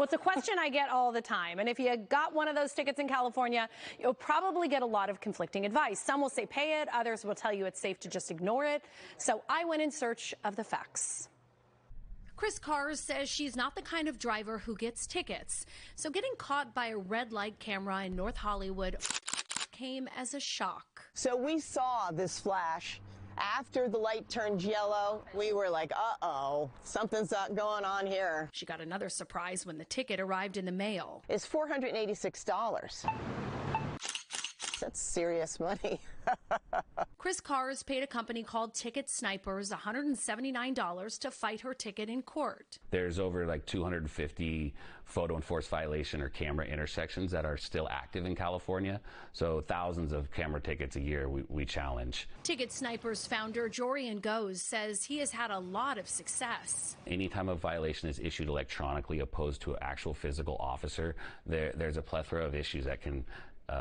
Well, it's a question I get all the time. And if you got one of those tickets in California, you'll probably get a lot of conflicting advice. Some will say pay it. Others will tell you it's safe to just ignore it. So I went in search of the facts. Chris Cars says she's not the kind of driver who gets tickets. So getting caught by a red light camera in North Hollywood came as a shock. So we saw this flash. After the light turned yellow, we were like, uh-oh, something's not going on here. She got another surprise when the ticket arrived in the mail. It's $486. That's serious money. Chris Cars paid a company called Ticket Snipers $179 to fight her ticket in court. There's over like 250 photo enforced violation or camera intersections that are still active in California. So thousands of camera tickets a year we challenge. Ticket Snipers founder Jorian Goes says he has had a lot of success. Anytime a violation is issued electronically opposed to an actual physical officer, there's a plethora of issues that can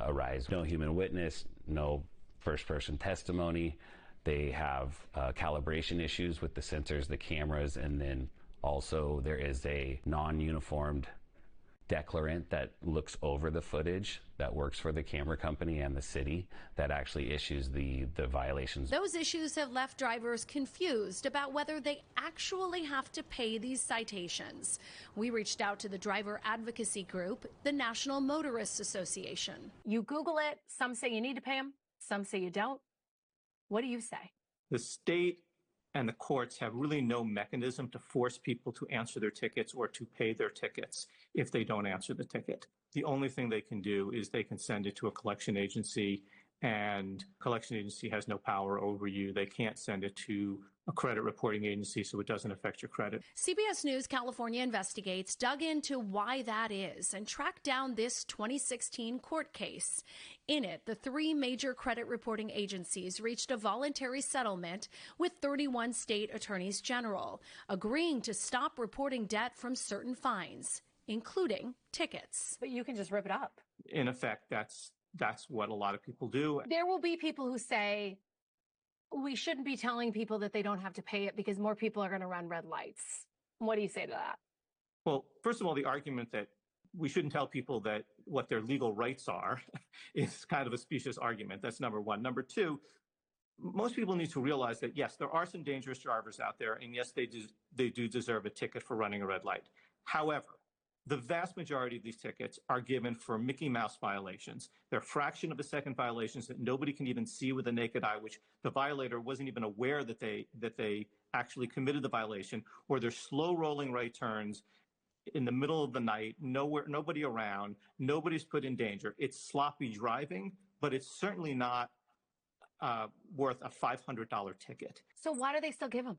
arise. No human witness, no first-person testimony. They have calibration issues with the sensors, the cameras, and then also there is a non-uniformed declarant that looks over the footage that works for the camera company and the city that actually issues the violations. Those issues have left drivers confused about whether they actually have to pay these citations. We reached out to the driver advocacy group, the National Motorists Association. You Google it, some say you need to pay them, some say you don't. What do you say? The state and the courts have really no mechanism to force people to answer their tickets or to pay their tickets if they don't answer the ticket. The only thing they can do is they can send it to a collection agency, and collection agency has no power over you. They can't send it to a credit reporting agency, so it doesn't affect your credit. CBS News California Investigates dug into why that is and tracked down this 2016 court case. In it, the three major credit reporting agencies reached a voluntary settlement with 31 state attorneys general, agreeing to stop reporting debt from certain fines, including tickets. But you can just rip it up. In effect, that's what a lot of people do. There will be people who say, we shouldn't be telling people that they don't have to pay it because more people are going to run red lights. What do you say to that? Well, first of all, the argument that we shouldn't tell people that what their legal rights are is kind of a specious argument. That's number one. Number two, most people need to realize that, yes, there are some dangerous drivers out there, and yes, they do deserve a ticket for running a red light. However, the vast majority of these tickets are given for Mickey Mouse violations. They're a fraction of a second violations that nobody can even see with the naked eye, which the violator wasn't even aware that they actually committed the violation, or they're slow rolling right turns in the middle of the night, nobody around, nobody's put in danger. It's sloppy driving, but it's certainly not worth a $500 ticket. So why do they still give them?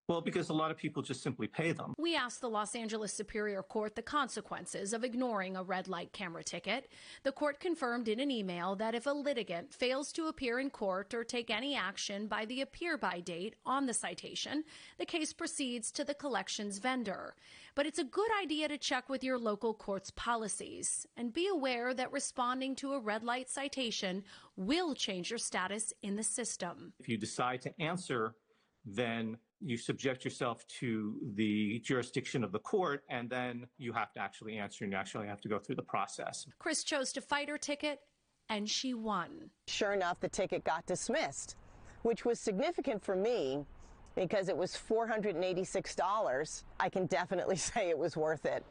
Well, because a lot of people just simply pay them. We asked the Los Angeles Superior Court the consequences of ignoring a red light camera ticket. The court confirmed in an email that if a litigant fails to appear in court or take any action by the appear by date on the citation, the case proceeds to the collections vendor. But it's a good idea to check with your local court's policies and be aware that responding to a red light citation will change your status in the system. If you decide to answer, then you subject yourself to the jurisdiction of the court, and then you have to actually answer, and you actually have to go through the process. Chris chose to fight her ticket, and she won. Sure enough, the ticket got dismissed, which was significant for me because it was $486. I can definitely say it was worth it.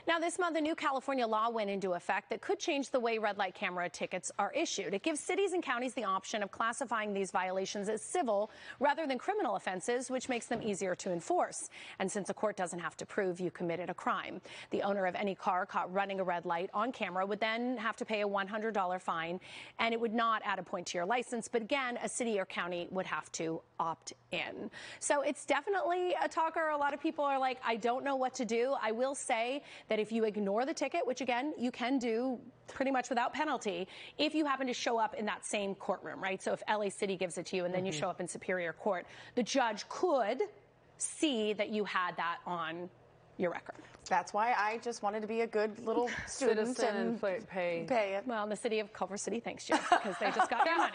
Now, this month, a new California law went into effect that could change the way red light camera tickets are issued. It gives cities and counties the option of classifying these violations as civil rather than criminal offenses, which makes them easier to enforce. And since a court doesn't have to prove you committed a crime, the owner of any car caught running a red light on camera would then have to pay a $100 fine, and it would not add a point to your license. But again, a city or county would have to opt in. So it's definitely a talker. A lot of people are like, I don't know what to do. I will say that if you ignore the ticket, which again, you can do pretty much without penalty, if you happen to show up in that same courtroom, right? So if LA City gives it to you and then you show up in Superior Court, the judge could see that you had that on your record. That's why I just wanted to be a good little student and pay it. Well, the city of Culver City thanks you because they just got your money.